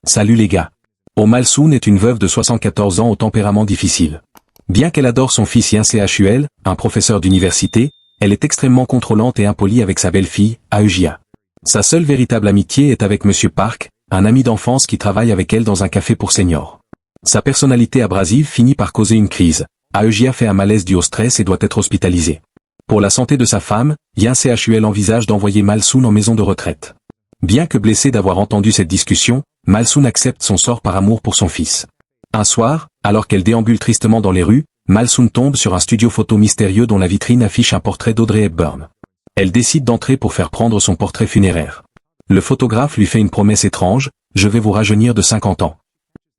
Salut les gars. Oh Malsoun est une veuve de 74 ans au tempérament difficile. Bien qu'elle adore son fils Yin Chul, un professeur d'université, elle est extrêmement contrôlante et impolie avec sa belle-fille, Aeujia. Sa seule véritable amitié est avec Monsieur Park, un ami d'enfance qui travaille avec elle dans un café pour seniors. Sa personnalité abrasive finit par causer une crise. Aeujia fait un malaise dû au stress et doit être hospitalisée. Pour la santé de sa femme, Yin Chul envisage d'envoyer Malsoun en maison de retraite. Bien que blessé d'avoir entendu cette discussion, Malsoun accepte son sort par amour pour son fils. Un soir, alors qu'elle déambule tristement dans les rues, Malsoun tombe sur un studio photo mystérieux dont la vitrine affiche un portrait d'Audrey Hepburn. Elle décide d'entrer pour faire prendre son portrait funéraire. Le photographe lui fait une promesse étrange, « Je vais vous rajeunir de 50 ans ».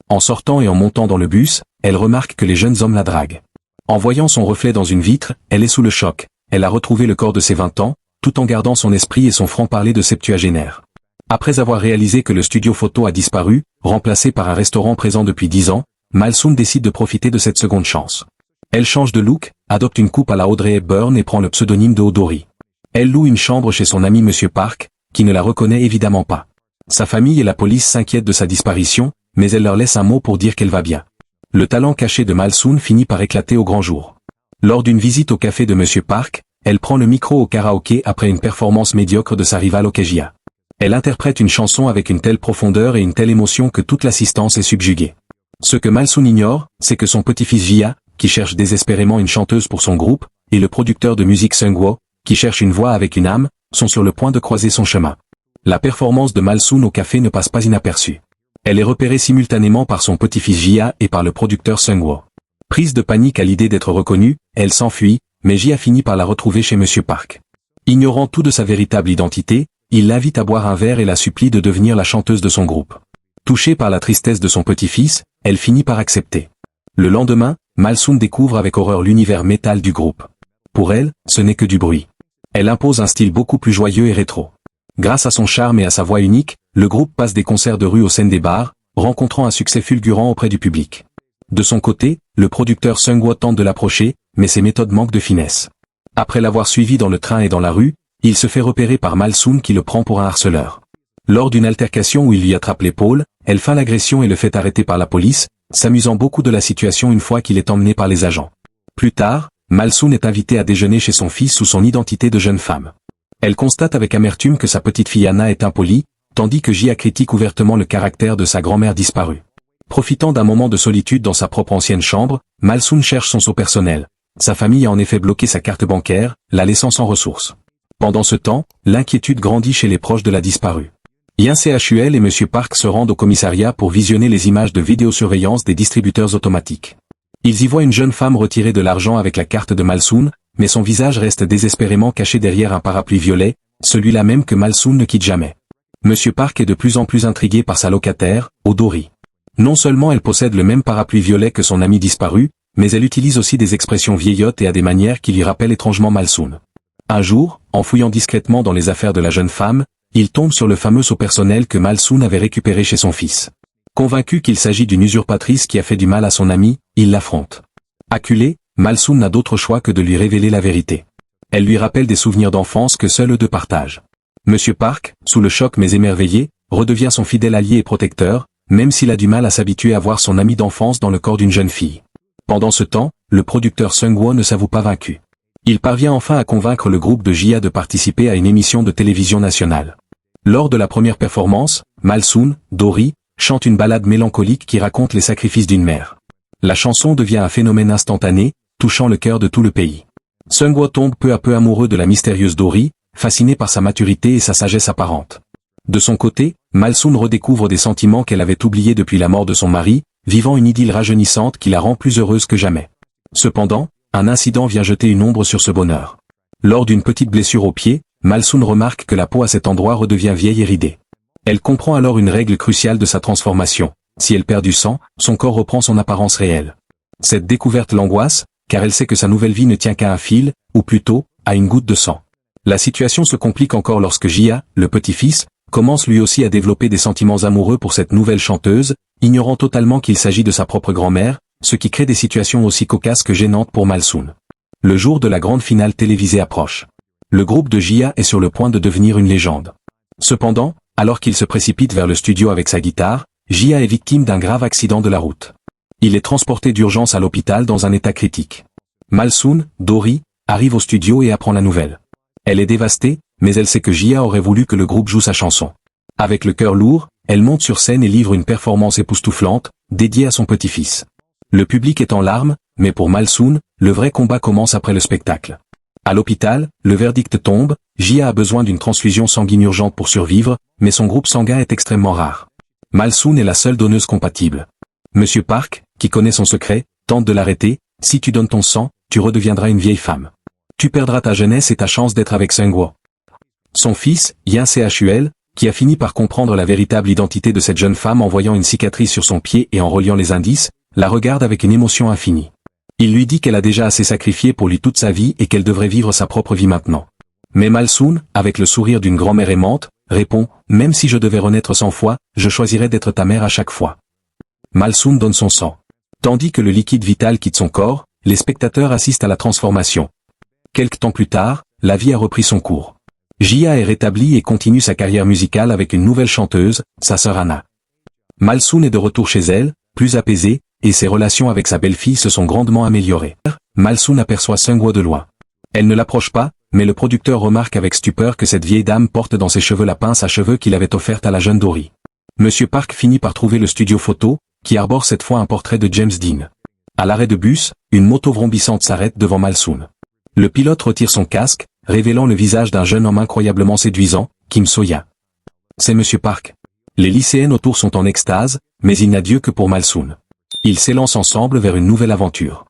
En sortant et en montant dans le bus, elle remarque que les jeunes hommes la draguent. En voyant son reflet dans une vitre, elle est sous le choc. Elle a retrouvé le corps de ses 20 ans, tout en gardant son esprit et son franc-parler de septuagénaire. Après avoir réalisé que le studio photo a disparu, remplacé par un restaurant présent depuis 10 ans, Malsoun décide de profiter de cette seconde chance. Elle change de look, adopte une coupe à la Audrey Hepburn et prend le pseudonyme de Odori. Elle loue une chambre chez son ami Monsieur Park, qui ne la reconnaît évidemment pas. Sa famille et la police s'inquiètent de sa disparition, mais elle leur laisse un mot pour dire qu'elle va bien. Le talent caché de Malsoun finit par éclater au grand jour. Lors d'une visite au café de Monsieur Park, elle prend le micro au karaoké après une performance médiocre de sa rivale Okejia. Elle interprète une chanson avec une telle profondeur et une telle émotion que toute l'assistance est subjuguée. Ce que Malsoun ignore, c'est que son petit-fils Jia, qui cherche désespérément une chanteuse pour son groupe, et le producteur de musique Seungwoo, qui cherche une voix avec une âme, sont sur le point de croiser son chemin. La performance de Malsoun au café ne passe pas inaperçue. Elle est repérée simultanément par son petit-fils Jia et par le producteur Seungwoo. Prise de panique à l'idée d'être reconnue, elle s'enfuit, mais Jia finit par la retrouver chez Monsieur Park. Ignorant tout de sa véritable identité, il l'invite à boire un verre et la supplie de devenir la chanteuse de son groupe. Touchée par la tristesse de son petit-fils, elle finit par accepter. Le lendemain, Malsoun découvre avec horreur l'univers métal du groupe. Pour elle, ce n'est que du bruit. Elle impose un style beaucoup plus joyeux et rétro. Grâce à son charme et à sa voix unique, le groupe passe des concerts de rue aux scènes des bars, rencontrant un succès fulgurant auprès du public. De son côté, le producteur Seungwoo tente de l'approcher, mais ses méthodes manquent de finesse. Après l'avoir suivi dans le train et dans la rue, il se fait repérer par Malsoun qui le prend pour un harceleur. Lors d'une altercation où il lui attrape l'épaule, elle feint l'agression et le fait arrêter par la police, s'amusant beaucoup de la situation une fois qu'il est emmené par les agents. Plus tard, Malsoun est invité à déjeuner chez son fils sous son identité de jeune femme. Elle constate avec amertume que sa petite fille Anna est impolie, tandis que Jia critique ouvertement le caractère de sa grand-mère disparue. Profitant d'un moment de solitude dans sa propre ancienne chambre, Malsoun cherche son seau personnel. Sa famille a en effet bloqué sa carte bancaire, la laissant sans ressources. Pendant ce temps, l'inquiétude grandit chez les proches de la disparue. Yin Chul et Monsieur Park se rendent au commissariat pour visionner les images de vidéosurveillance des distributeurs automatiques. Ils y voient une jeune femme retirer de l'argent avec la carte de Malsoun, mais son visage reste désespérément caché derrière un parapluie violet, celui-là même que Malsoun ne quitte jamais. Monsieur Park est de plus en plus intrigué par sa locataire, Odori. Non seulement elle possède le même parapluie violet que son ami disparu, mais elle utilise aussi des expressions vieillottes et a des manières qui lui rappellent étrangement Malsoun. Un jour, en fouillant discrètement dans les affaires de la jeune femme, il tombe sur le fameux seau personnel que Malsoun avait récupéré chez son fils. Convaincu qu'il s'agit d'une usurpatrice qui a fait du mal à son ami, il l'affronte. Acculé, Malsoun n'a d'autre choix que de lui révéler la vérité. Elle lui rappelle des souvenirs d'enfance que seuls eux deux partagent. Monsieur Park, sous le choc mais émerveillé, redevient son fidèle allié et protecteur, même s'il a du mal à s'habituer à voir son ami d'enfance dans le corps d'une jeune fille. Pendant ce temps, le producteur Seungwoo ne s'avoue pas vaincu. Il parvient enfin à convaincre le groupe de Jia de participer à une émission de télévision nationale. Lors de la première performance, Malsoun, Dori, chante une ballade mélancolique qui raconte les sacrifices d'une mère. La chanson devient un phénomène instantané, touchant le cœur de tout le pays. Seungwoo tombe peu à peu amoureux de la mystérieuse Dori, fasciné par sa maturité et sa sagesse apparente. De son côté, Malsoun redécouvre des sentiments qu'elle avait oubliés depuis la mort de son mari, vivant une idylle rajeunissante qui la rend plus heureuse que jamais. Cependant, un incident vient jeter une ombre sur ce bonheur. Lors d'une petite blessure au pied, Malsoun remarque que la peau à cet endroit redevient vieille et ridée. Elle comprend alors une règle cruciale de sa transformation. Si elle perd du sang, son corps reprend son apparence réelle. Cette découverte l'angoisse, car elle sait que sa nouvelle vie ne tient qu'à un fil, ou plutôt, à une goutte de sang. La situation se complique encore lorsque Jia, le petit-fils, commence lui aussi à développer des sentiments amoureux pour cette nouvelle chanteuse, ignorant totalement qu'il s'agit de sa propre grand-mère, ce qui crée des situations aussi cocasses que gênantes pour Malsoun. Le jour de la grande finale télévisée approche. Le groupe de Jia est sur le point de devenir une légende. Cependant, alors qu'il se précipite vers le studio avec sa guitare, Jia est victime d'un grave accident de la route. Il est transporté d'urgence à l'hôpital dans un état critique. Malsoon, Dory, arrive au studio et apprend la nouvelle. Elle est dévastée, mais elle sait que Jia aurait voulu que le groupe joue sa chanson. Avec le cœur lourd, elle monte sur scène et livre une performance époustouflante, dédiée à son petit-fils. Le public est en larmes, mais pour Malsoon, le vrai combat commence après le spectacle. À l'hôpital, le verdict tombe, Jia a besoin d'une transfusion sanguine urgente pour survivre, mais son groupe sanguin est extrêmement rare. Malsoon est la seule donneuse compatible. Monsieur Park, qui connaît son secret, tente de l'arrêter. Si tu donnes ton sang, tu redeviendras une vieille femme. Tu perdras ta jeunesse et ta chance d'être avec Seung-woo. Son fils, Yin Chul, qui a fini par comprendre la véritable identité de cette jeune femme en voyant une cicatrice sur son pied et en reliant les indices, la regarde avec une émotion infinie. Il lui dit qu'elle a déjà assez sacrifié pour lui toute sa vie et qu'elle devrait vivre sa propre vie maintenant. Mais Malsoon, avec le sourire d'une grand-mère aimante, répond « Même si je devais renaître 100 fois, je choisirais d'être ta mère à chaque fois. » Malsoon donne son sang. Tandis que le liquide vital quitte son corps, les spectateurs assistent à la transformation. Quelque temps plus tard, la vie a repris son cours. Jia est rétablie et continue sa carrière musicale avec une nouvelle chanteuse, sa sœur Anna. Malsoon est de retour chez elle, plus apaisée, et ses relations avec sa belle-fille se sont grandement améliorées. Malsoon aperçoit Seung-woo de loin. Elle ne l'approche pas, mais le producteur remarque avec stupeur que cette vieille dame porte dans ses cheveux la pince à cheveux qu'il avait offerte à la jeune Dory. Monsieur Park finit par trouver le studio photo, qui arbore cette fois un portrait de James Dean. À l'arrêt de bus, une moto vrombissante s'arrête devant Malsoon. Le pilote retire son casque, révélant le visage d'un jeune homme incroyablement séduisant, Kim So-ya. C'est Monsieur Park. Les lycéennes autour sont en extase, mais il n'a Dieu que pour Malsoon. Ils s'élancent ensemble vers une nouvelle aventure.